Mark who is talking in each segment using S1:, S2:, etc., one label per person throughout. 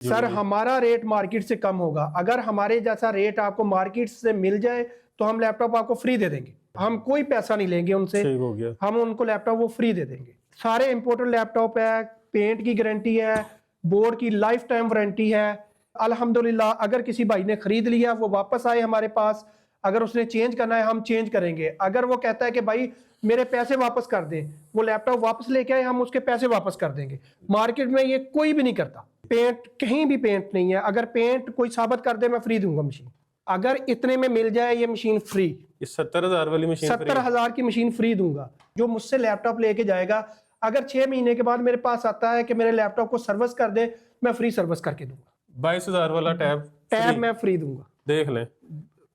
S1: Sir हमारा rate market से कम होगा। अगर हमारे जैसा रेट आपको मार्केट से मिल जाए तो हम लैपटॉप आपको फ्री दे देंगे। हम कोई पैसा नहीं लेंगे उनसे,
S2: हो गया।
S1: हम उनको लैपटॉप वो फ्री दे देंगे। सारे इंपोर्टेड लैपटॉप है, पेंट की गारंटी है, बोर्ड की लाइफ टाइम वारंटी है। अल्हम्दुलिल्लाह अगर किसी भाई ने खरीद लिया वो वापस आए हमारे पास, अगर उसने चेंज करना है हम चेंज करेंगे। अगर वो कहता है कि भाई मेरे पैसे वापस कर दें, वो लैपटॉप वापस लेके आए, हम उसके पैसे वापस कर देंगे। मार्केट में ये कोई भी नहीं करता। पेंट कहीं भी पेंट नहीं है, अगर पेंट कोई साबित कर दे मैं फ्री दूंगा मशीन। अगर इतने में मिल जाए ये मशीन फ्री,
S2: 70,000 वाली मशीन
S1: 70,000 की मशीन फ्री दूंगा। जो मुझसे लैपटॉप लेके जाएगा, अगर 6 महीने के बाद मेरे पास आता है कि मेरे लैपटॉप को सर्विस कर दे, मैं फ्री सर्विस करके दूंगा।
S2: 22,000 वाला टैब
S1: मैं फ्री दूंगा।
S2: देख लें।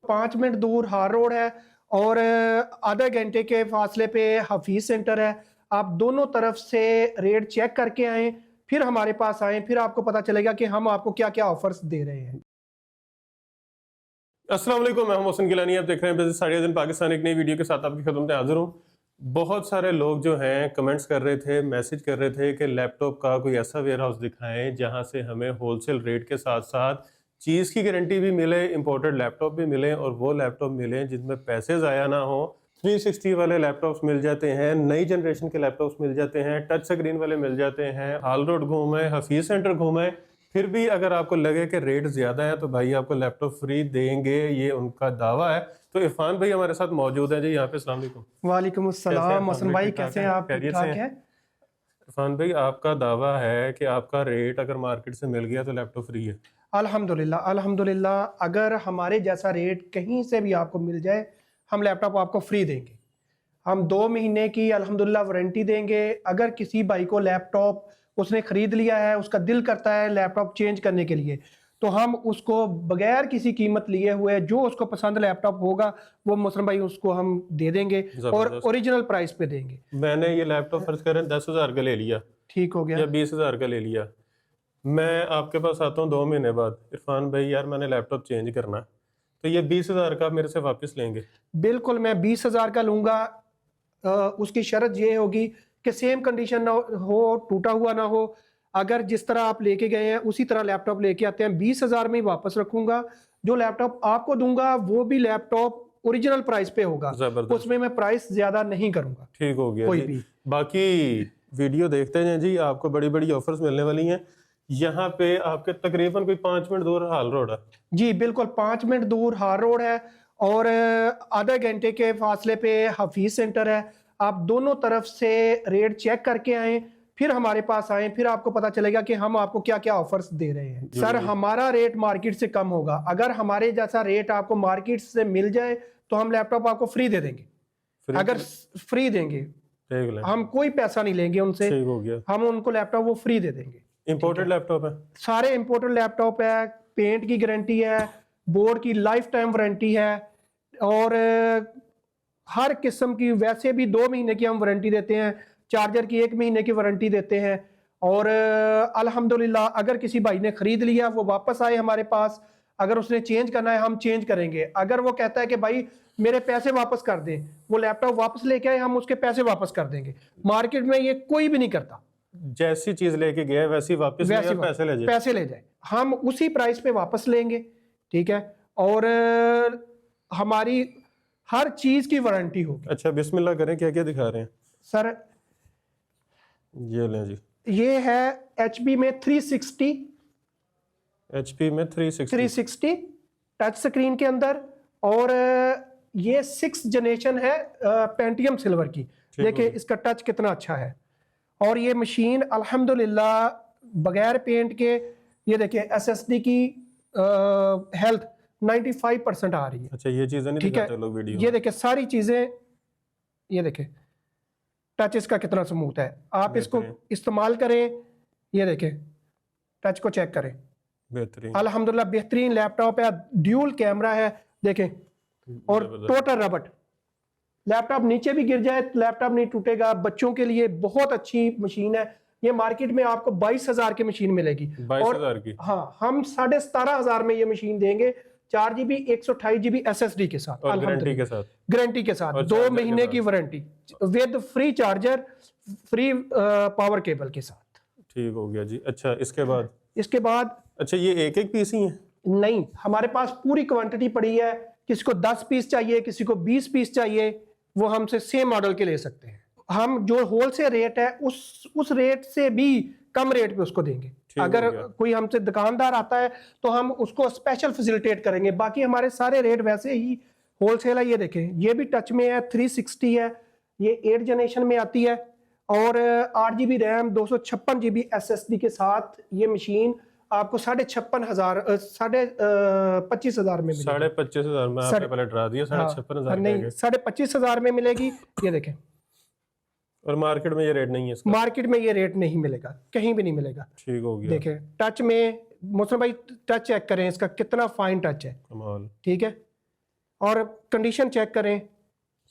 S1: 5 मिनट दूर हार रोड है और आधे घंटे के फासले पे हफीज सेंटर है। आप दोनों तरफ से रेट चेक करके आए, फिर हमारे पास आए, फिर आपको पता चलेगा कि हम आपको क्या क्या ऑफर्स दे रहे हैं।
S2: अस्सलाम वालेकुम, मैं मोहसिन गिलानी। आप देख रहे हैं बिजनेस आइडियाज इन पाकिस्तान। एक नई वीडियो के साथ आपकी खिदमत में हाजिर हूँ। बहुत सारे लोग जो हैं कमेंट्स कर रहे थे, मैसेज कर रहे थे कि लैपटॉप का कोई ऐसा वेयर हाउस दिखाएं जहां से हमें होलसेल रेट के साथ साथ चीज़ की गारंटी भी मिले, इंपोर्टेड लैपटॉप भी मिले और वो लैपटॉप मिले जिसमें पैसे ज़ाया ना हो। 360 वाले लैपटॉप्स मिल जाते हैं, नई जनरेशन के लैपटॉप्स मिल जाते हैं, टच स्क्रीन वाले मिल जाते हैं। हाल रोड घूमे, हफीज सेंटर घूमे, फिर भी अगर आपको लगे कि रेट ज्यादा है तो भाई आपको लैपटॉप फ्री देंगे, ये उनका दावा है। तो इरफान भाई हमारे साथ मौजूद हैं जी यहाँ पे। अस्सलाम वालेकुम।
S1: वालेकुम अस्सलाम। मोहसिन भाई कैसे हैं आप? ठीक ठाक हैं?
S2: इरफान भाई आपका दावा है कि आपका रेट अगर मार्केट से मिल गया तो लैपटॉप फ्री है।
S1: अल्हम्दुलिल्लाह अल्हम्दुलिल्लाह। अगर हमारे जैसा रेट कहीं से भी आपको मिल जाए, हम लैपटॉप आपको फ्री देंगे। हम 2 महीने की अल्हम्दुलिल्लाह वारंटी देंगे। अगर किसी भाई को लैपटॉप उसने खरीद लिया है, उसका दिल करता है लैपटॉप चेंज करने के लिए, तो हम उसको बगैर किसी कीमत लिए हुए जो उसको पसंद लैपटॉप होगा वो मुस्लिम भाई उसको हम दे देंगे और ओरिजिनल प्राइस पे देंगे।
S2: मैंने ये लैपटॉप फर्ज करें 10,000 का ले लिया,
S1: ठीक हो गया,
S2: या 20,000 का ले लिया, मैं आपके पास आता हूँ 2 महीने बाद, इरफान भाई यार मैंने लैपटॉप चेंज करना है, तो ये 20,000 का मेरे से वापस लेंगे?
S1: बिल्कुल, मैं 20,000 का लूंगा। उसकी शर्त ये होगी कि सेम कंडीशन ना हो, टूटा हुआ ना हो। अगर जिस तरह आप लेके गए हैं उसी तरह लैपटॉप लेके आते हैं, 20,000 में ही वापस रखूंगा। जो लैपटॉप आपको दूंगा वो भी लैपटॉप ओरिजिनल प्राइस पे होगा, उसमें मैं प्राइस ज्यादा नहीं करूंगा।
S2: ठीक हो गया
S1: कोई
S2: जी।
S1: भी
S2: बाकी वीडियो देखते हैं जी, आपको बड़ी बड़ी ऑफर्स मिलने वाली हैं। यहाँ पे आपके तकरीबन कोई 5 मिनट दूर हाल रोड है
S1: जी, बिल्कुल 5 मिनट दूर हार रोड है और आधे घंटे के फासले पे हफीज सेंटर है। आप दोनों तरफ से रेट चेक करके आए, फिर हमारे पास आए, फिर आपको पता चलेगा कि हम आपको क्या क्या ऑफर्स दे रहे हैं। सर हमारा रेट मार्केट से कम होगा। अगर हमारे जैसा रेट आपको मार्केट से मिल जाए तो हम लैपटॉप आपको फ्री दे देंगे। अगर फ्री देंगे, हम कोई पैसा नहीं लेंगे उनसे,
S2: हो गया।
S1: हम उनको लैपटॉप वो फ्री दे देंगे।
S2: इंपोर्टेड लैपटॉप है,
S1: सारे इंपोर्टेड लैपटॉप है, पेंट की गारंटी है, बोर्ड की लाइफ टाइम वारंटी है और हर किस्म की, वैसे भी 2 महीने की हम वारंटी देते हैं, चार्जर की 1 महीने की वारंटी देते हैं। और अल्हम्दुलिल्लाह अगर किसी भाई ने खरीद लिया वो वापस आए हमारे पास, अगर उसने चेंज करना है हम चेंज करेंगे। अगर वो कहता है कि भाई मेरे पैसे वापस कर दें, वो लैपटॉप वापस लेके आए, हम उसके पैसे वापस कर देंगे। मार्केट में ये कोई भी नहीं करता।
S2: जैसी चीज लेके गया वैसी वापस पैसे ले जाए,
S1: हम उसी प्राइस पे वापस लेंगे। ठीक है, और हमारी हर चीज की वारंटी होगी।
S2: अच्छा बिस्मिल्लाह करें, क्या क्या दिखा रहे हैं
S1: सर?
S2: ये लें जी,
S1: ये है HP में 360,
S2: HP में 360
S1: टच स्क्रीन के अंदर, और ये 6th जनरेशन है पेंटियम सिल्वर की। देखिए इसका टच कितना अच्छा है। और ये मशीन अल्हम्दुलिल्लाह बगैर पेंट के, ये देखिए SSD की हेल्थ 95% आ रही है।
S2: अच्छा ये चीजें नहीं दिखाते लोग वीडियो?
S1: ये देखिए सारी चीजें, ये देखिए टच इसका कितना स्मूथ है। आप इसको इस्तेमाल करें, ये देखिए टच को चेक करें,
S2: बेहतरीन
S1: अल्हम्दुलिल्लाह बेहतरीन लैपटॉप है। ड्यूल कैमरा है देखें, और टोटल रबट। लैपटॉप नीचे भी गिर जाए लैपटॉप नहीं टूटेगा। बच्चों के लिए बहुत अच्छी मशीन है। ये मार्केट में आपको 22,000 की मशीन मिलेगी।
S2: 22,000 की?
S1: हाँ, हम 17,500 में ये मशीन देंगे, 4GB 128GB SSD के साथ,
S2: और
S1: गारंटी के साथ 2 महीने की warranty with free charger, free power cable के साथ।
S2: ठीक हो गया जी। अच्छा इसके बाद?
S1: इसके बाद
S2: अच्छा, ये एक एक पीस ही है?
S1: नहीं, हमारे पास पूरी क्वांटिटी पड़ी है। किसी को 10 पीस चाहिए, किसी को 20 पीस चाहिए, वो हमसे सेम मॉडल के ले सकते हैं। हम जो होलसेल रेट है उस रेट से भी कम रेट पे उसको देंगे। अगर कोई हमसे दुकानदार आता है तो हम उसको स्पेशल फैसिलिटेट करेंगे। बाकी हमारे सारे रेट वैसे ही होलसेल है। ये देखें, ये भी टच में है, 360 है, ये 8 जनरेशन में आती है और 8 GB रैम 256 GB SSD के साथ ये मशीन आपको 25,500 25,000 में मिलेगी।
S2: 25,500 में आपने पहले डरा दिया। 56,500
S1: नहीं, 25,500 में मिलेगी। ये देखें,
S2: और मार्केट में ये रेट नहीं है इसका?
S1: मार्केट में ये रेट नहीं मिलेगा, कहीं भी नहीं मिलेगा।
S2: ठीक हो गया।
S1: देखें, टच में मोहसिन भाई टच चेक करें, इसका कितना फाइन टच है,
S2: कमाल।
S1: ठीक है, और कंडीशन चेक करें,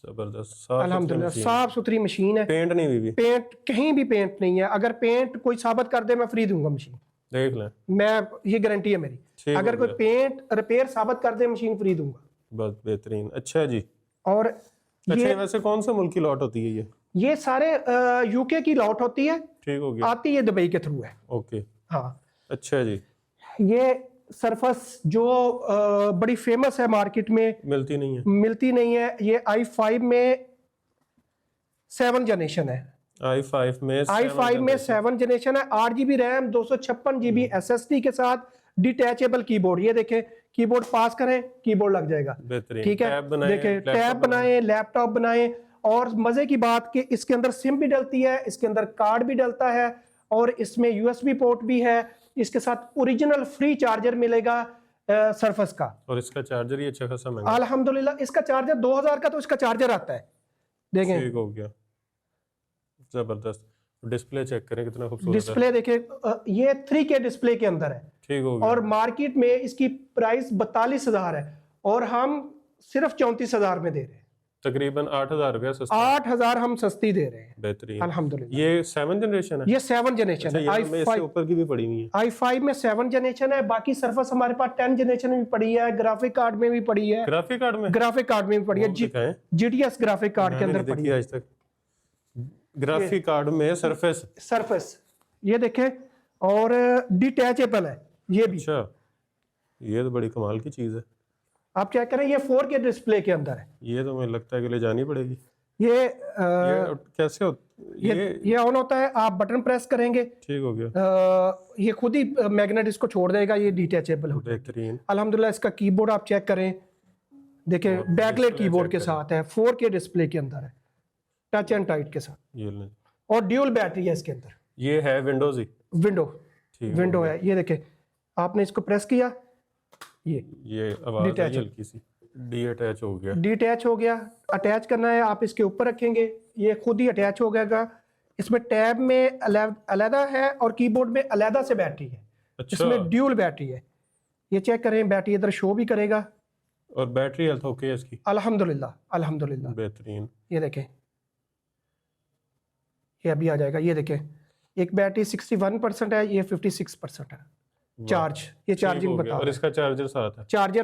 S2: जबरदस्त,
S1: अल्हम्दुलिल्लाह साफ सुथरी मशीन है।
S2: पेंट नहीं हुई भी?
S1: पेंट कहीं भी पेंट नहीं है। अगर पेंट कोई साबित कर दे, मैं फ्री दूंगा मशीन,
S2: देख लें,
S1: मैं ये गारंटी है मेरी। अगर कोई पेंट रिपेयर साबित कर दे, मशीन फ्री दूंगा।
S2: बस बेहतरीन। अच्छा जी,
S1: और
S2: अच्छा, ये वैसे कौन सा मुल्क की लॉट होती है? ये
S1: सारे यूके की लॉट होती है।
S2: ठीक हो गया।
S1: आती है दुबई के थ्रू है।
S2: ओके,
S1: हाँ।
S2: अच्छा जी,
S1: ये सरफस जो बड़ी फेमस है, मार्केट में
S2: मिलती नहीं है।
S1: ये i5 में 7 जनरेशन है।
S2: i5 में
S1: 7 जनरेशन है, 8 GB रैम 256 GB SSD के साथ, डिटैचेबल कीबोर्ड। ये देखें, कीबोर्ड पास करें, कीबोर्ड लग जाएगा।
S2: बेहतरीन।
S1: ठीक है, देखें, टैब बनाए, लैपटॉप बनाए। और मजे की बात कि इसके अंदर सिम भी डलती है, इसके अंदर कार्ड भी डलता है, और इसमें USB पोर्ट भी है। इसके साथ ओरिजिनल फ्री चार्जर मिलेगा सरफस का।
S2: और इसका चार्जर ही अच्छा खासा महंगा।
S1: अल्हम्दुलिल्लाह, इसका चार्जर 2000 का तो इसका चार्जर आता है। देखें,
S2: ठीक हो गया, जबरदस्त। डिस्प्ले चेक करें, कितना खूबसूरत
S1: डिस्प्ले देखें, ये 3K डिस्प्ले के अंदर है।
S2: ठीक हो गया।
S1: और मार्केट में इसकी प्राइस 42,000 है और हम सिर्फ 34,000 में दे रहे हैं।
S2: तकरीबन 8,000 रुपया सस्ता।
S1: 8,000 हम सस्ती दे रहे हैं।
S2: बेहतरीन,
S1: अल्हम्दुलिल्लाह।
S2: ये 7 जनरेशन है?
S1: ये 7 जनरेशन है।
S2: इससे ऊपर की भी पड़ी हुई है।
S1: i5 में 7 जनरेशन है। बाकी सरफस हमारे पास 10 जनरेशन में भी पड़ी है, ग्राफिक कार्ड में भी पड़ी है।
S2: ग्राफिक कार्ड में
S1: भी पड़ी है। GTS ग्राफिक कार्ड के अंदर पड़ी है
S2: आज तक। ग्राफिक कार्ड में सरफेस
S1: ये देखें, और डिटैचेबल है ये भी।
S2: अच्छा, ये तो बड़ी कमाल की चीज है।
S1: आप क्या करें, ये 4K डिस्प्ले के अंदर है।
S2: ये तो मुझे लगता है कि ले जानी पड़ेगी।
S1: ये
S2: कैसे
S1: ये ऑन होता है, आप बटन प्रेस करेंगे,
S2: ठीक हो गया।
S1: ये खुद ही मैग्नेट इसको छोड़ देगा, ये डिटैचेबल हो।
S2: बेहतरीन।
S1: अल्हम्दुलिल्लाह, इसका कीबोर्ड आप चेक करें, देखें, बैकलाइट कीबोर्ड के साथ है, 4K डिस्प्ले के अंदर है, टच एंड टाइट के साथ,
S2: ये
S1: और ड्यूल बैटरी है इसके अंदर।
S2: ये है विंडोज ही?
S1: विंडो है। ये देखें, आपने इसको प्रेस किया,
S2: ये आवाज आई हल्की सी, डिटैच हो गया। अटैच करना है, आप इसके ऊपर रखेंगे, ये खुद ही अटैच हो जाएगा। इसमें टैब में अलहदा है और कीबोर्ड में अलहदा से बैटरी है। अच्छा।
S1: इसमें ड्यूल बैटरी है। ये चेक करें, बैटरी इधर शो भी करेगा।
S2: और बैटरी हेल्थ ओके है इसकी?
S1: अल्हम्दुलिल्लाह।
S2: बेहतरीन।
S1: ये देखें, ये अभी आ जाएगा। ये देखें, एक बैटरी 61% है, ये 56% है चार्ज। ये चार्जिंग बता।
S2: और इसका चार्जर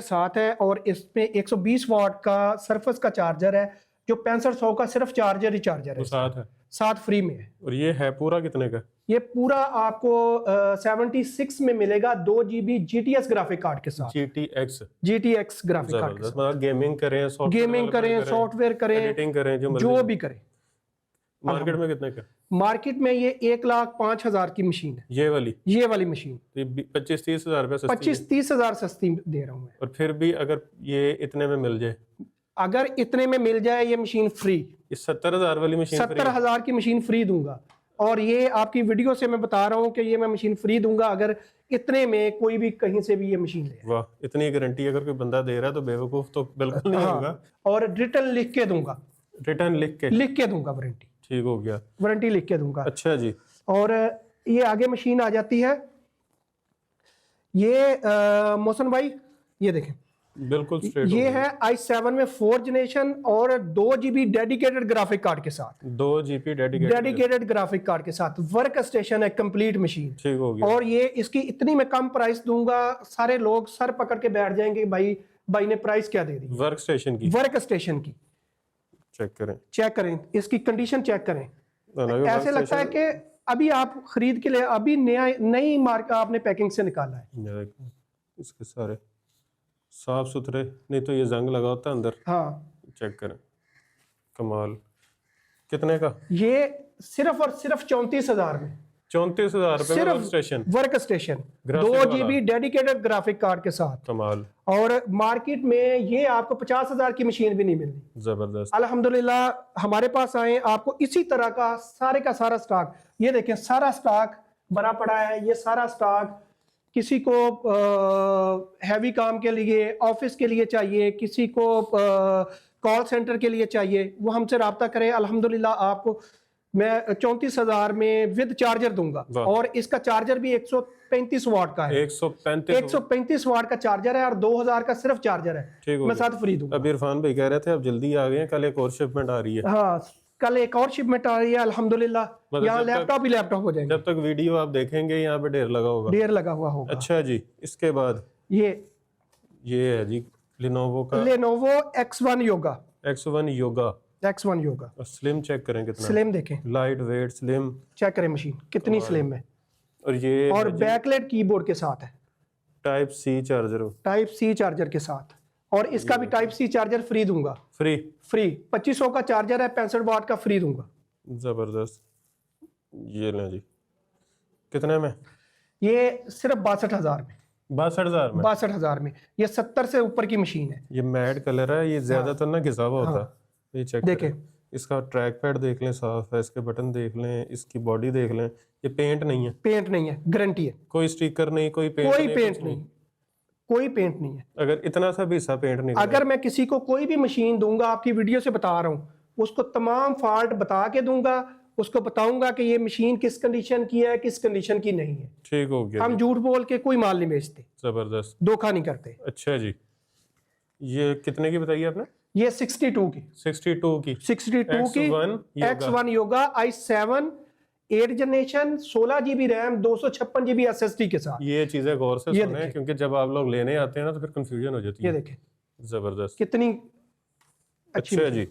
S2: साथ है?
S1: और इसमें 120 वाट का सरफस का चार्जर है, जो 6500 का सिर्फ चार्जर है, साथ फ्री में है।
S2: और ये है पूरा कितने का?
S1: ये पूरा आपको 76 में मिलेगा, 2 GB GTS ग्राफिक कार्ड के साथ। GTX ग्राफिक कार्ड के साथ।
S2: गेमिंग करें,
S1: सॉफ्टवेयर करें,
S2: एडिटिंग करें,
S1: जो भी करें।
S2: मार्केट में कितने का?
S1: मार्केट में ये 1,05,000 की मशीन है। ये वाली मशीन
S2: 25-30 हजार रुपए
S1: 25-30 हजार सस्ती दे रहा हूँ मैं।
S2: और फिर भी अगर ये इतने में मिल जाए, ये मशीन फ्री। 70,000 वाली मशीन
S1: 70,000 की मशीन फ्री दूंगा। और ये आपकी वीडियो से मैं बता रहा हूँ कि ये मैं मशीन फ्री दूंगा अगर इतने में कोई भी कहीं से भी ये मशीन ले।
S2: वाह, इतनी गारंटी अगर कोई बंदा दे रहा है तो बेवकूफ तो बिल्कुल नहीं होगा।
S1: और रिटर्न लिख के दूंगा, वारंटी।
S2: ठीक हो गया,
S1: वारंटी लिख के दूंगा।
S2: अच्छा जी।
S1: और ये आगे मशीन आ जाती है, ये मोहसिन भाई ये देखें,
S2: बिल्कुल स्ट्रेट।
S1: ये है i7 में 4 जनरेशन और 2 GB डेडिकेटेड ग्राफिक कार्ड के साथ।
S2: 2 GB डेडिकेटेड
S1: ग्राफिक कार्ड के साथ, वर्क स्टेशन है, कंप्लीट मशीन।
S2: ठीक हो गया।
S1: और ये इसकी इतनी मैं कम प्राइस दूंगा, सारे लोग सर पकड़ के बैठ जाएंगे, भाई ने प्राइस क्या दे दी। वर्क स्टेशन की चेक करें, इसकी कंडीशन चेक करें। ऐसे लगता है कि अभी आप खरीद के लिए अभी नई मार्क आपने पैकिंग से निकाला है।
S2: ये देखो, इसके सारे साफ सुथरे, नहीं तो ये जंग लगा होता है अंदर।
S1: हाँ,
S2: चेक करें, कमाल। कितने का?
S1: ये सिर्फ और सिर्फ 34,000 में,
S2: 34,000 रुपए में work station,
S1: work station,
S2: graphic
S1: 2
S2: वाला।
S1: GB डेडिकेटेड ग्राफिक कार्ड के साथ।
S2: कमाल,
S1: और मार्केट में ये आपको 50,000 की मशीन भी नहीं मिलती।
S2: जबरदस्त।
S1: अल्हम्दुलिल्लाह हमारे पास आए, आपको इसी तरह का सारा स्टॉक, ये देखें सारा स्टॉक भरा पड़ा है। ये सारा स्टॉक किसी को हैवी काम के लिए, ऑफिस के लिए चाहिए, किसी को कॉल सेंटर के लिए चाहिए, वो हमसे रब्ता करें। अल्हम्दुलिल्लाह आपको मैं 34,000 में विद चार्जर दूंगा। और इसका चार्जर भी 135 वाट का है। 135 वाट का चार्जर है और 2,000 का सिर्फ चार्जर है, मैं साथ फ्री दूंगा।
S2: अभी इरफान भाई कह रहे थे अब जल्दी आ गए हैं, कल एक और शिपमेंट आ रही है।
S1: हाँ, कल एक और शिपमेंट आ रही है अल्हम्दुलिल्लाह।
S2: मतलब
S1: यहाँ लैपटॉप ही लैपटॉप हो जाएंगे।
S2: जब तक वीडियो आप देखेंगे यहाँ पे ढेर लगा होगा,
S1: ढेर लगा हुआ होगा।
S2: अच्छा जी, इसके बाद
S1: ये
S2: है जी लिनोवो का
S1: Lenovo X1 Yoga.
S2: X1 Yoga.
S1: X1 Yoga.
S2: और स्लिम चेक करें कितना,
S1: स्लिम देखें,
S2: लाइट वेट स्लिम,
S1: चेक करें मशीन कितनी स्लिम है।
S2: और ये
S1: और बैकलाइट कीबोर्ड के साथ है,
S2: type C charger,
S1: type C charger के साथ। और इसका भी टाइप सी चार्जर फ्री दूंगा।
S2: फ्री
S1: 2500 का चार्जर है, 65 वाट का फ्री दूंगा।
S2: जबरदस्त। ये लें जी, कितने में?
S1: ये सिर्फ 62,000 में।
S2: 62,000 में?
S1: 62,000 में। ये 70 से ऊपर की मशीन है।
S2: ये मैट कलर है, ये ज्यादातर ना घिसा हुआ होता है। ये चेक
S1: देखें,
S2: इसका ट्रैक पैड देख लें, साफ है। इसके बटन देख लें, इसकी बॉडी देख लें। ये पेंट नहीं है,
S1: पेंट नहीं है, गारंटी है।
S2: कोई स्टिकर नहीं, कोई पेंट
S1: कोई
S2: नहीं,
S1: पेंट
S2: कुछ
S1: नहीं, कोई पेंट नहीं है।
S2: अगर इतना सा भी हिस्सा पेंट नहीं
S1: अगर मैं किसी को कोई भी मशीन दूंगा, आपकी वीडियो से बता रहा हूँ, उसको तमाम फॉल्ट बता के दूंगा। उसको बताऊंगा कि ये मशीन किस कंडीशन की है, किस कंडीशन की नहीं है।
S2: ठीक हो गया।
S1: हम झूठ बोल के कोई माल नहीं बेचते,
S2: जबरदस्त,
S1: धोखा नहीं करते।
S2: अच्छा जी, ये कितने की बताइए आपने?
S1: ये 62 की
S2: 62 की
S1: X1 yoga i7 8 generation 16 GB RAM 256 GB SSD के साथ।
S2: ये चीजें गौर से
S1: ये
S2: सुने, क्योंकि जब आप लोग लेने आते हैं ना तो फिर कंफ्यूजन हो जाती है।
S1: ये देखें
S2: जबरदस्त,
S1: कितनी अच्छी।
S2: अच्छा जी,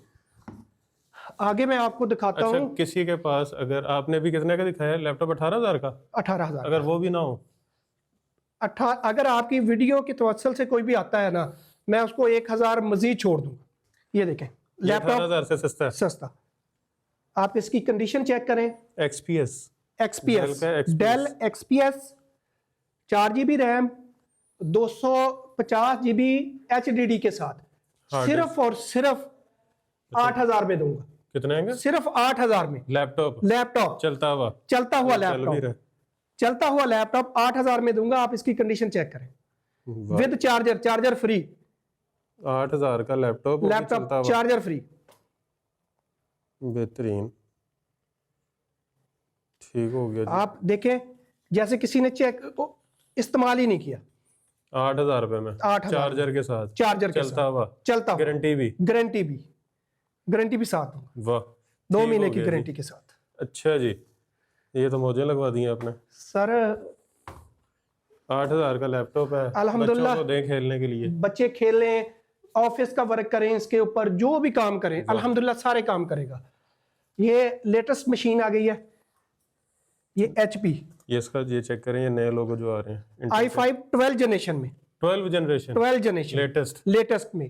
S1: आगे मैं आपको दिखाता
S2: अच्छा,
S1: हूँ।
S2: किसी के पास अगर आपने भी कितने का दिखाया लैपटॉप? 18,000 का।
S1: 18,000
S2: अगर वो भी ना हो,
S1: अगर आपकी वीडियो के तवसल से कोई भी आता है ना, मैं उसको 1,000 मजीद छोड़ दूंगा। ये देखें लैपटॉप
S2: 18,000 से सस्ता है।
S1: सस्ता। आप इसकी कंडीशन चेक करें।
S2: XPS
S1: Dell XPS 4 GB RAM 250 GB HDD के साथ, सिर्फ और सिर्फ 8,000 में दूंगा।
S2: कितने आएंगे?
S1: सिर्फ 8,000 में। लैपटॉप
S2: चलता हुआ
S1: लैपटॉप 8,000 में दूंगा। आप इसकी कंडीशन चेक करें, विद चार्जर फ्री।
S2: 8,000 का लैपटॉप
S1: चार्जर फ्री,
S2: बेहतरीन, ठीक हो गया जी।
S1: आप देखें जैसे किसी ने चेक इस्तेमाल ही नहीं किया।
S2: 8,000 रुपए में
S1: 8,000
S2: चार्जर के साथ,
S1: चलता हुआ, गारंटी भी साथ दूंगा।
S2: वाह,
S1: 2 महीने की गारंटी के साथ।
S2: अच्छा जी, ये तो मौजें लगवा दी आपने
S1: सर।
S2: 8,000 का लैपटॉप है,
S1: अल्हम्दुलिल्लाह
S2: बच्चों को दें खेलने के लिए, बच्चे
S1: बच्चे खेलें, ऑफिस का वर्क करें, इसके ऊपर जो भी काम करें, अल्हम्दुलिल्लाह सारे काम करेगा। ये लेटेस्ट मशीन आ गई है, ये HP।
S2: ये इसका ये चेक करें, ये नए लोगो जो आ रहे हैं,
S1: i5 12 जनरेशन में,
S2: 12 जनरेशन
S1: लेटेस्ट में।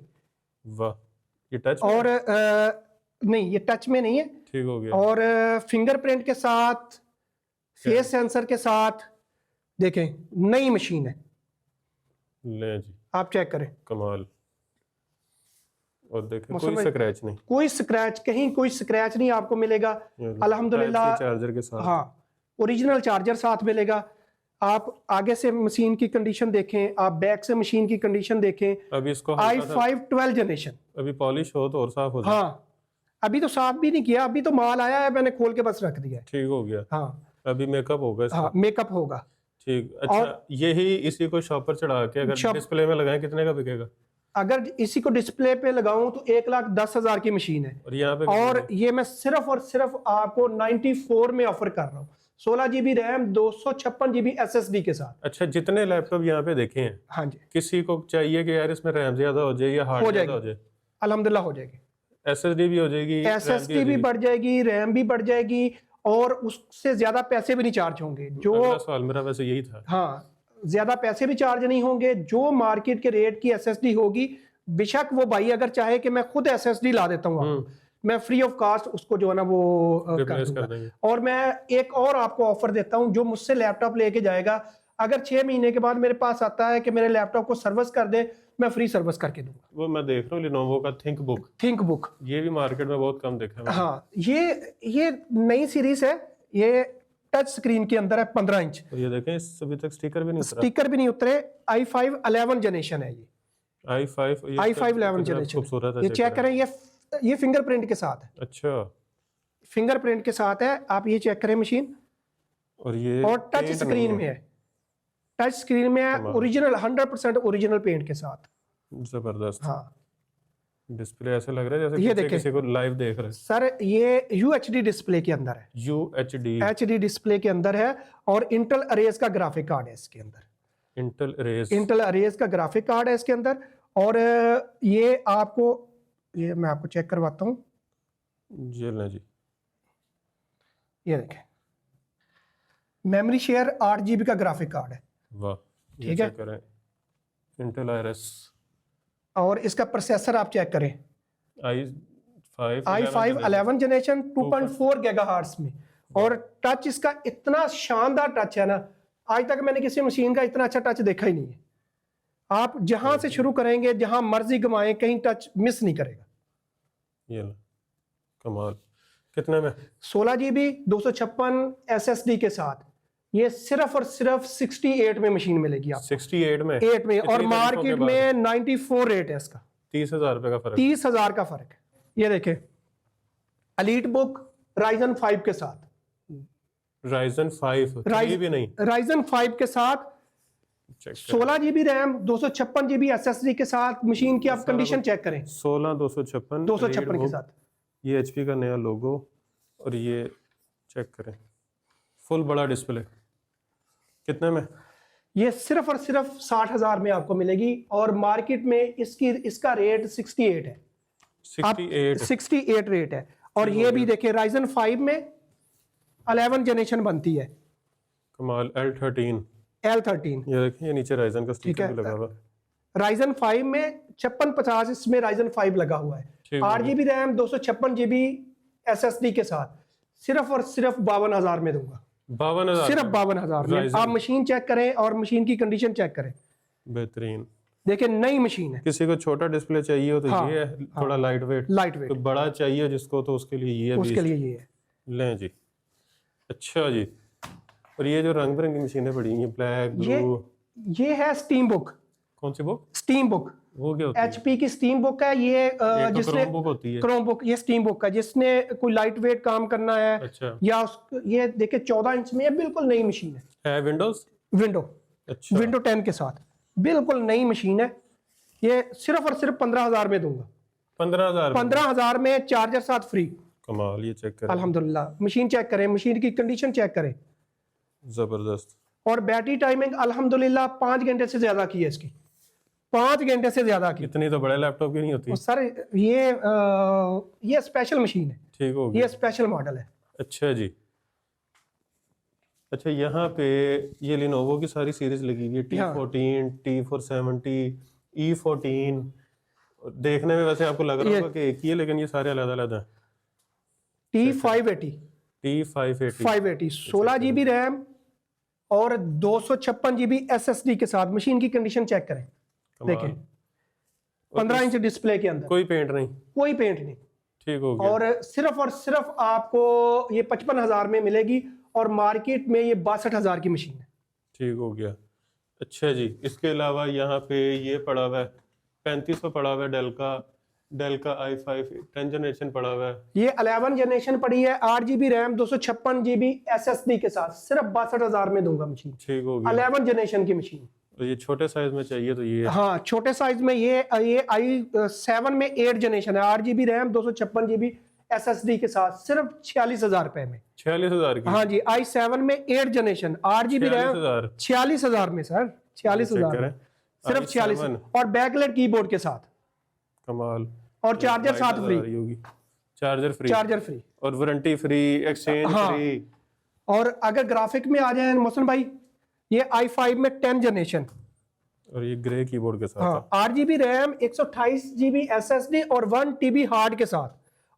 S2: वाह, ये टच
S1: और नहीं, ये टच में नहीं है,
S2: ठीक हो गया।
S1: और फिंगरप्रिंट के साथ, फेस सेंसर के साथ, देखें नई मशीन है।
S2: ले जी,
S1: आप चेक करें,
S2: कमाल। और देखें कोई स्क्रैच नहीं,
S1: कहीं कोई स्क्रैच नहीं आपको मिलेगा अल्हम्दुलिल्लाह।
S2: चार्जर के साथ,
S1: हाँ, ओरिजिनल चार्जर साथ मिलेगा। आप आगे से मशीन की कंडीशन देखें, आप बैक से मशीन की कंडीशन देखें।
S2: अभी इसको
S1: i5 12 जनरेशन,
S2: अभी पॉलिश हो तो और साफ हो जाए।
S1: हाँ, अभी तो साफ भी नहीं किया, अभी तो माल आया है, मैंने खोल के बस रख दिया है।
S2: ठीक हो गया।
S1: हाँ,
S2: अभी मेकअप होगा इसका।
S1: हाँ, मेकअप होगा।
S2: ठीक, अच्छा, यही इसी को शॉपर चढ़ा के अगर डिस्प्ले में लगाएं कितने का बिकेगा?
S1: अगर इसी को डिस्प्ले पे लगाऊं तो 1,10,000 की मशीन है।
S2: और यहाँ पे
S1: और ये मैं सिर्फ और सिर्फ आपको 94 में ऑफर कर रहा हूँ, 16 GB रैम 256 GB SSD के साथ।
S2: अच्छा, जितने लैपटॉप यहाँ पे देखे हैं,
S1: हाँ जी,
S2: किसी को चाहिए कि यार इसमें रैम ज्यादा हो जाए या हार्ड ज्यादा हो जाए,
S1: अल्हम्दुलिल्लाह हो जाएगी।
S2: SSD भी हो जाएगी,
S1: SSD भी बढ़ जाएगी, रैम भी बढ़ जाएगी, और उससे ज्यादा पैसे भी नहीं चार्ज होंगे। जो
S2: अगला सवाल मेरा वैसे यही था।
S1: हाँ, ज्यादा पैसे भी चार्ज नहीं होंगे। जो मार्केट के रेट की एसएसडी होगी, बेशक वो भाई अगर चाहे कि मैं खुद एसएसडी ला देता हूँ आपको, मैं फ्री ऑफ कास्ट उसको जो है ना वो कर
S2: रिप्लेस कर
S1: दूंगा।
S2: देंगे।
S1: और मैं एक और आपको ऑफर देता हूँ, जो मुझसे लैपटॉप लेके जाएगा, अगर 6 महीने के बाद मेरे पास आता है कि मेरे लैपटॉप को सर्विस कर दे, मैं फ्री सर्विस करके दूंगा।
S2: वो मैं देख रहा हूँ लिनोवो का थिंक बुक, ये भी मार्केट में बहुत कम देखा है मैंने।
S1: हाँ, ये नई सीरीज है, ये टच स्क्रीन के अंदर है, 15 इंच।
S2: और ये देखें, इस अभी तक स्टिकर भी नहीं उतरा।
S1: स्टिकर भी नहीं उतरे। i5 11 जनरेशन है ये।
S2: i5
S1: 11 जनरेशन
S2: खूबसूरत है।
S1: ये चेक करें, ये फिंगरप्रिंट के साथ है।
S2: अच्छा,
S1: फिंगरप्रिंट के साथ है, आप ये चेक करें मशीन।
S2: और ये
S1: और टच स्क्रीन में है, टच स्क्रीन में है, ओरिजिनल 100% ओरिजिनल पेंट के साथ।
S2: जबरदस्त।
S1: हाँ,
S2: डिस्प्ले ऐसे लग रहा है जैसे
S1: ये
S2: पीछे
S1: देखें
S2: किसी को लाइव देख रहे हैं।
S1: सर, ये UHD डिस्प्ले के अंदर है,
S2: UHD
S1: HD डिस्प्ले के अंदर है। और इंटेल अरेज का ग्राफिक कार्ड है इसके अंदर। इंटेल अरेज का ग्राफिक कार्ड है इसके अंदर। और ये आपको, ये मैं आपको चेक करवाता हूँ।
S2: जी लें जी,
S1: ये देखें, मेमोरी शेयर 8 GB का ग्राफिक कार्ड है।
S2: वाह,
S1: ठीक है।
S2: चेक करें, इंटेल IRS।
S1: और इसका प्रोसेसर आप चेक करें,
S2: i5
S1: 11 जनरेशन 2.4 गीगाहर्ट्ज में। और टच इसका इतना शानदार टच है ना, आज तक मैंने किसी मशीन का इतना अच्छा टच देखा ही नहीं है। आप जहां से शुरू करेंगे, जहां मर्जी घुमाएं, कहीं टच मिस नहीं करेगा।
S2: ये लो, कमाल। कितने में?
S1: 16 GB 256 SSD के साथ ये सिर्फ और सिर्फ 68 में मशीन मिलेगी आपको।
S2: 68 में?
S1: 8 में। और
S2: इतनी
S1: मार्केट
S2: तारीफों के
S1: में 94 रेट है इसका।
S2: 30,000 रुपए का फर्क।
S1: 30,000 का फर्क है। ये देखें, एलीट बुक Ryzen 5 के साथ।
S2: Ryzen 5 3 भी नहीं,
S1: Ryzen 5 के साथ 16 GB रैम 256 GB SSD के साथ मशीन की आप कंडीशन चेक करें।
S2: 16 256
S1: के साथ।
S2: ये HP का नया लोगो। और ये चेक करें, फुल बड़ा डिस्प्ले। कितने में?
S1: ये सिर्फ और सिर्फ 60,000 में आपको मिलेगी। और मार्केट में इसका रेट 68 है। 68 रेट है। और ये भी देखिए, Ryzen 5 में 11 जनरेशन बनती है।
S2: कमाल। L13। ये देखिए, ये नीचे Ryzen का स्टिकर भी लगा हुआ।
S1: Ryzen 5 में 5650 इसमें Ryzen 5 लगा हुआ है। 8 GB रैम 256 GB SSD के साथ सिर्फ और सिर्फ 52,000 में दूंगा।
S2: 52,000?
S1: सिर्फ 52,000 में। आप मशीन चेक करें और मशीन की कंडीशन चेक करें।
S2: बेहतरीन।
S1: देखिए, नई मशीन है।
S2: किसी को छोटा डिस्प्ले चाहिए हो तो
S1: हाँ,
S2: ये है, थोड़ा लाइट वेट।
S1: तो
S2: बड़ा चाहिए जिसको, तो उसके लिए ये
S1: उसके लिए ये है।
S2: लें जी। अच्छा जी। और ये जो रंग बिरंगी मशीनें पड़ी हैं, ब्लैक ब्लू,
S1: ये है स्टीम बुक।
S2: कौन सी बुक?
S1: Steam book.
S2: वो क्या होती है?
S1: HP की स्टीम बुक है ये। जिसने
S2: क्रोम बुक होती है।
S1: क्रोम बुक, ये स्टीम बुक है जिसने कोई लाइट वेट काम करना है।
S2: अच्छा।
S1: या ये देखिए 14 इंच में, ये बिल्कुल नई मशीन है।
S2: विंडोज?
S1: विंडो।
S2: अच्छा।
S1: विंडो 10 के साथ बिल्कुल नई मशीन है। ये सिर्फ और सिर्फ 15,000 में दूंगा। 15,000 में चार्जर साथ फ्री।
S2: कमाल। ये चेक करें,
S1: अल्हम्दुलिल्लाह। मशीन चेक करें, मशीन की कंडीशन चेक करें।
S2: जबरदस्त।
S1: और बैटरी टाइमिंग अल्हम्दुलिल्लाह 5 घंटे से ज्यादा की है इसकी। 5 घंटे से ज्यादा की।
S2: इतनी तो बड़े लैपटॉप की नहीं होती।
S1: सर, ये स्पेशल मशीन है।
S2: ठीक हो गया।
S1: ये स्पेशल मॉडल है।
S2: अच्छा जी। अच्छा, यहाँ पे ये लिनोवो की सारी सीरीज लगी हुई है। T14, T470, E14। देखने में वैसे आपको लग रहा होगा कि एक ही है, लेकिन ये सारे अलग अलग हैं।
S1: T580 16 GB रैम और 256 GB SSD के साथ। मशीन की कंडीशन चेक करें, देखें, 15 इंच डिस्प्ले के अंदर।
S2: कोई पेंट नहीं?
S1: कोई पेंट नहीं।
S2: ठीक हो गया।
S1: और सिर्फ आपको ये 55,000 में मिलेगी। और मार्केट में ये 62,000 की मशीन है।
S2: ठीक हो गया। अच्छा जी। इसके अलावा यहाँ पे ये पड़ा हुआ है 3500 पड़ा हुआ है, डेल का i5 10 जनरेशन पड़ा हुआ है।
S1: ये 11 जनरेशन पड़ी है, 8 GB रैम 256 GB SSD के साथ। सिर्फ 62,000 में दूंगा मशीन।
S2: ठीक हो गया।
S1: 11 जनरेशन की मशीन।
S2: तो ये छोटे साइज में चाहिए तो ये?
S1: हाँ, छोटे साइज में ये i7 में 8 जनरेशन है, 8 GB रैम 256 GB SSD के साथ। सिर्फ 46,000 रुपए में।
S2: 46,000 की?
S1: हाँ जी, i7 में 8 जनरेशन 8 GB रैम 46,000 में सर। 46,000 में सिर्फ 46। और बैकलाइट कीबोर्ड के साथ।
S2: कमाल।
S1: और चार्जर साथ फ्री।
S2: Charger free. और वारंटी फ्री, एक्सचेंज
S1: हाँ।
S2: फ्री।
S1: और अगर ग्राफिक में आ जाए मोहसिन भाई, ये i5 में 10 जनरेशन,
S2: और ये ग्रे कीबोर्ड के साथ
S1: हाँ,
S2: है।
S1: 8 GB रैम, 128 GB SSD और 1 TB हार्ड के साथ,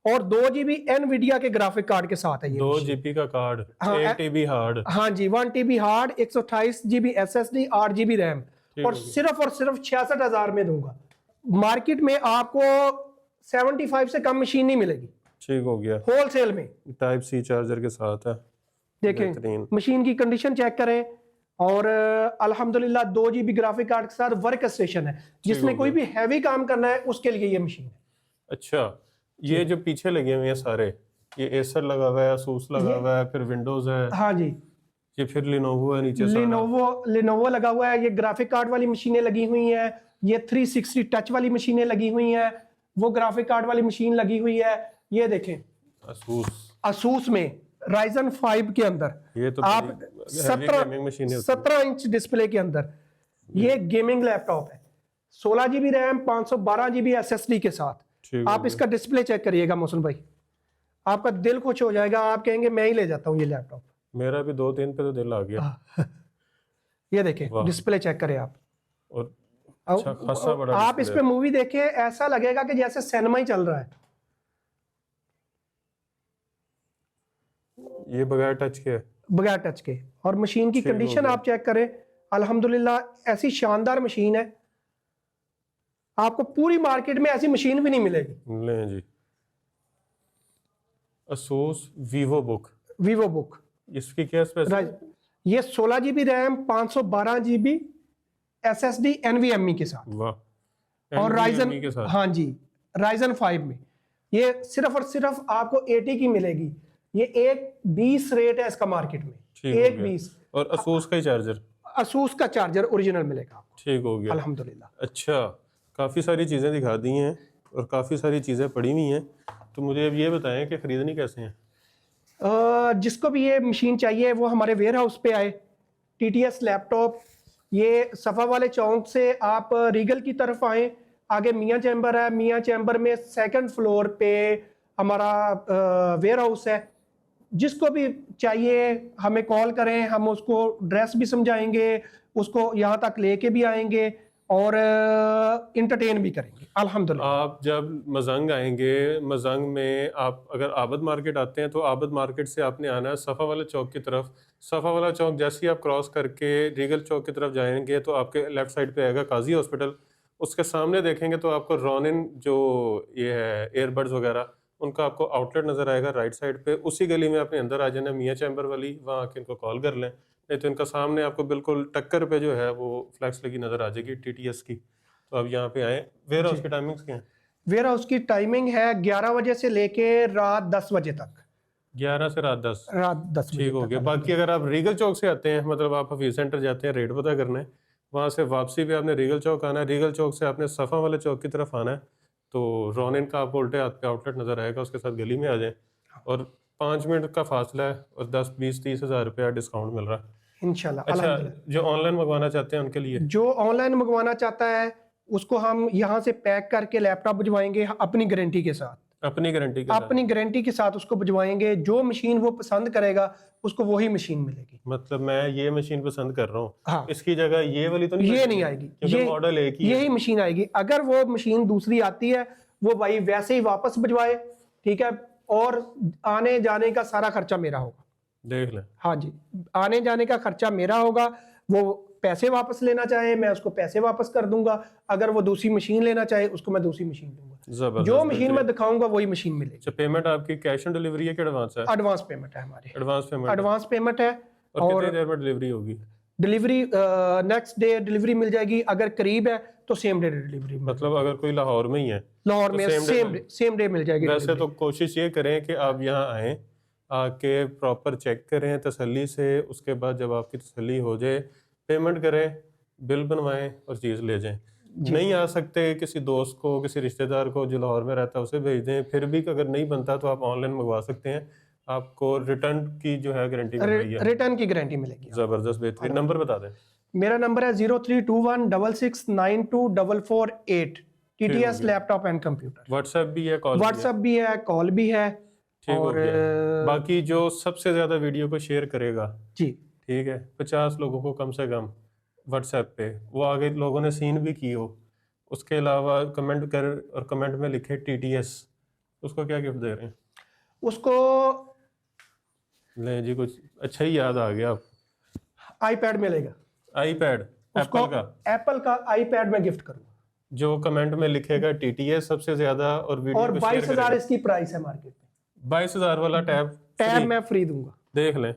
S1: और 2 GB NVIDIA के ग्राफिक कार्ड के साथ है ये
S2: 2
S1: मशीन।
S2: GB का कार्ड,
S1: हाँ,
S2: 1 TB हार्ड।
S1: हाँ जी, 1 TB hard, 128 GB SSD, 8 GB RAM, और सिर्फ 66,000 में दूंगा। मार्केट में आपको 75 से कम मशीन नहीं मिलेगी,
S2: ठीक हो गया।
S1: होलसेल में।
S2: टाइप सी चार्जर के साथ है।
S1: देखें
S2: बेहतरीन।
S1: मशीन की कंडीशन चेक करें, और अल्हम्दुलिल्लाह 2 GB ग्राफिक कार्ड के साथ वर्क स्टेशन है, जिसने कोई भी हैवी काम करना है उसके लिए ये मशीन है।
S2: अच्छा, ये जो पीछे लगे हुए हैं सारे, ये एसर लगा हुआ है, असूस लगा हुआ है, फिर विंडोज है,
S1: हाँ जी,
S2: ये फिर लिनोवो है नीचे सारा।
S1: लिनोवो लगा हुआ है, ये ग्राफिक कार्ड वाली मशीनें लगी हुई हैं, ये 360 टच वाली मशीनें लगी हुई हैं, वो ग्राफिक कार्ड वाली मशीन लगी हुई है। ये देखें असूस में राइजन 5 के अंदर,
S2: ये तो
S1: आप 17 इंच डिस्प्ले के अंदर ये गेमिंग लैपटॉप है, 16 GB रैम, 512 GB SSD के साथ। आप इसका डिस्प्ले चेक करिएगा मोहसिन भाई, आपका दिल खुश हो जाएगा, आप कहेंगे मैं ही ले जाता हूँ ये लैपटॉप।
S2: मेरा भी 2-3 पे तो दिल आ गया।
S1: ये देखें डिस्प्ले चेक करें आप,
S2: और अच्छा खासा बड़ा
S1: आप इस पे मूवी देखें, ऐसा लगेगा कि जैसे सिनेमा ही चल रहा है।
S2: ये बगैर टच के,
S1: बगैर टच के। और मशीन की कंडीशन आप चेक करें, अल्हम्दुलिल्लाह ऐसी शानदार मशीन है, आपको पूरी मार्केट में ऐसी मशीन भी नहीं मिलेगी।
S2: ले जी, Asus वीवो बुक, इसकी क्या स्पेसिफिक?
S1: ये 16 GB RAM, 512 GB SSD NVMe के साथ।
S2: वाह।
S1: और राइजन,
S2: के साथ।
S1: हाँ जी, राइजन 5 में ये सिर्फ और सिर्फ आपको 80 की मिलेगी। ये 1.20 रेट है इसका मार्केट में, 1.20।
S2: और Asus का ही चार्जर,
S1: Asus का चार्जर ओरिजिनल मिलेगा आपको।
S2: ठीक हो गया
S1: अल्हम्दुलिल्लाह।
S2: अच्छा, काफ़ी सारी चीज़ें दिखा दी हैं और काफ़ी सारी चीज़ें पड़ी हुई हैं, तो मुझे अब ये बताएं कि ख़रीदनी कैसे हैं?
S1: जिसको भी ये मशीन चाहिए वो हमारे वेयर हाउस पे आए, TTS लैपटॉप। ये सफ़ा वाले चौक से आप रीगल की तरफ आए, आगे मियाँ चैम्बर है, मियाँ चैम्बर में 2nd फ्लोर पे हमारा वेयर हाउस है। जिसको भी चाहिए हमें कॉल करें, हम उसको ड्रेस भी समझाएंगे, उसको यहाँ तक लेके भी आएंगे और इंटरटेन भी करेंगे अल्हम्दुलिल्लाह।
S2: आप जब मजंग आएंगे, मजंग में आप अगर आबद मार्केट आते हैं तो आबद मार्केट से आपने आना है सफ़ा वाले चौक की तरफ। सफ़ा वाला चौक जैसे ही आप क्रॉस करके रीगल चौक की तरफ जाएंगे तो आपके लेफ्ट साइड पे आएगा काजी हॉस्पिटल, उसके सामने देखेंगे तो आपको रोनिन जो ये है एयरबड्स वगैरह, उनका आपको आउटलेट नज़र आएगा राइट साइड पे। उसी गली में अपने अंदर आ जाना, मियाँ चैम्बर वाली, वहाँ आके इनको कॉल कर लें, नहीं तो इनका सामने आपको बिल्कुल टक्कर पे जो है वो फ्लैक्स लगी नज़र आ जाएगी TTS की। तो अब यहाँ पे आए। वेयर हाउस की टाइमिंग्स क्या हैं?
S1: वेयर हाउस की टाइमिंग है 11 बजे से लेके रात 10 बजे तक।
S2: 11 से रात 10?
S1: रात 10 बजे
S2: ठीक हो गया। बाकी अगर आप रीगल चौक से आते हैं, मतलब आप हफीज सेंटर जाते हैं रेट पता करना है, वहाँ से वापसी पे आपने रीगल चौक आना है, रीगल चौक से आपने सफ़ा वाले चौक की तरफ आना है, तो रोनिन का आपको उल्टे हाथ पे आउटलेट नज़र आएगा, उसके साथ गली में आ जाएं और 5 मिनट का फासला है और 10, 20, 30 हज़ार रुपया डिस्काउंट मिल रहा है
S1: इंशाल्लाह।
S2: अच्छा, जो ऑनलाइन मंगवाना चाहते हैं उनके लिए?
S1: जो ऑनलाइन मंगवाना चाहता है उसको हम यहाँ से पैक करके लैपटॉप भिजवाएंगे अपनी गारंटी के साथ।
S2: अपनी गारंटी के साथ उसको भिजवाएंगे। जो मशीन वो पसंद करेगा उसको वही मशीन मिलेगी। मतलब मैं ये मशीन पसंद कर रहा हूँ,
S1: हाँ,
S2: इसकी जगह ये वाली तो नहीं,
S1: ये नहीं आएगी, ये
S2: मॉडल एक ही
S1: यही मशीन आएगी। अगर वो मशीन दूसरी आती है वो भाई वैसे ही वापस भिजवाए, ठीक है, और आने जाने का सारा खर्चा मेरा होगा,
S2: देख लें।
S1: हाँ जी, आने जाने का खर्चा मेरा होगा। वो पैसे वापस लेना चाहे मैं उसको पैसे वापस कर दूंगा, अगर वो दूसरी मशीन लेना चाहे उसको मैं दूसरी मशीन दूंगा। जो मशीन मैं दिखाऊंगा वही मशीन मिलेगी।
S2: अच्छा, पेमेंट आपकी कैश ऑन डिलीवरी है कि एडवांस है?
S1: एडवांस पेमेंट है हमारी।
S2: एडवांस
S1: पेमेंट है।
S2: और कितनी देर में डिलीवरी होगी?
S1: डिलीवरी नेक्स्ट डे डिलीवरी मिल जाएगी, अगर करीब है तो सेम डे डिलीवरी।
S2: मतलब अगर कोई लाहौर में ही है,
S1: लाहौर में सेम डे मिल जाएगी।
S2: वैसे तो कोशिश ये करें कि आप यहाँ आएँ, आके प्रॉपर चेक करें तसल्ली से, उसके बाद जब आपकी तसल्ली हो जाए पेमेंट करें, बिल बनवाएं और चीज़ ले जाएं। नहीं आ सकते, किसी दोस्त को, किसी रिश्तेदार को जो लाहौर में रहता है उसे भेज दें। फिर भी अगर नहीं बनता तो आप ऑनलाइन मंगवा सकते हैं, आपको रिटर्न की जो है गारंटी मिल रही है।
S1: रिटर्न की गारंटी मिलेगी।
S2: ज़बरदस्त, बेहतरीन। नंबर बता दें।
S1: मेरा नंबर है 0321669448। TTS laptop and computer.
S2: WhatsApp भी है, कॉल
S1: भी है, कॉल भी है।
S2: ठीक हो
S1: और
S2: गया। बाकी जो सबसे ज़्यादा वीडियो को शेयर करेगा,
S1: जी
S2: ठीक है, 50 लोगों को कम से कम व्हाट्सएप पे, वो आगे लोगों ने सीन भी की हो, उसके अलावा कमेंट कर और कमेंट में लिखे TTS, उसको क्या गिफ्ट दे रहे हैं?
S1: उसको
S2: ले जी, कुछ अच्छा ही याद आ गया आपको।
S1: आईपैड मिलेगा,
S2: आईपैड
S1: उसको
S2: एप्पल का,
S1: एप्पल का आईपैड में गिफ्ट करूंगा।
S2: जो कमेंट में लिखेगा TTS सबसे ज्यादा और वीडियो
S1: और
S2: को शेयर
S1: 22,000
S2: करेगा,
S1: इसकी प्राइस है मार्केट में।
S2: 22,000 वाला टैब
S1: टैब
S2: फ्री।
S1: मैं फ्री दूंगा।
S2: देख लें,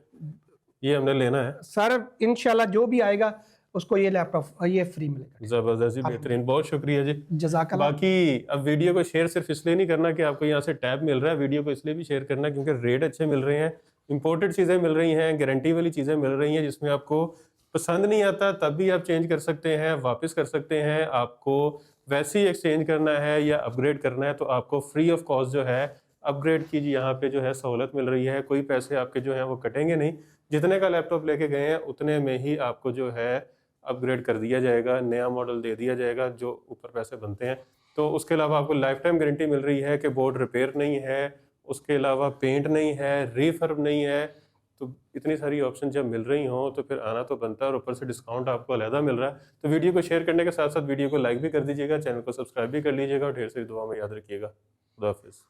S2: ये हमने लेना है।
S1: सर इंशाल्लाह जो भी आएगा उसको ये लैपटॉप ये फ्री मिलेगा।
S2: जबरदस्त जी, बेहतरीन, बहुत शुक्रिया जी।
S1: जज़ाकल्लाह।
S2: बाकी अब वीडियो को शेयर सिर्फ इसलिए नहीं करना कि आपको यहाँ से टैब मिल रहा है, वीडियो को इसलिए भी शेयर करना क्योंकि रेट अच्छे मिल रहे हैं, इंपोर्टेड चीज़ें मिल रही हैं, गारंटी वाली चीज़ें मिल रही हैं, जिसमें आपको पसंद नहीं आता तब भी आप चेंज कर सकते हैं, वापस कर सकते हैं। आपको वैसे ही एक्सचेंज करना है या अपग्रेड करना है तो आपको फ्री ऑफ कॉस्ट जो है अपग्रेड की यहाँ पे जो है सहूलत मिल रही है। कोई पैसे आपके जो हैं वो कटेंगे नहीं, जितने का लैपटॉप लेके गए हैं उतने में ही आपको जो है अपग्रेड कर दिया जाएगा, नया मॉडल दे दिया जाएगा जो ऊपर पैसे बनते हैं। तो उसके अलावा आपको लाइफ टाइम गारंटी मिल रही है कि बोर्ड रिपेयर नहीं है, उसके अलावा पेंट नहीं है, रीफर्ब नहीं है। तो इतनी सारी ऑप्शन जब मिल रही हों तो फिर आना तो बनता है, और ऊपर से डिस्काउंट आपको अलहदा मिल रहा है। तो वीडियो को शेयर करने के साथ साथ वीडियो को लाइक भी कर दीजिएगा, चैनल को सब्सक्राइब भी कर लीजिएगा, और ढेर सारी दुआ में याद रखिएगा। खुदा हाफिज़।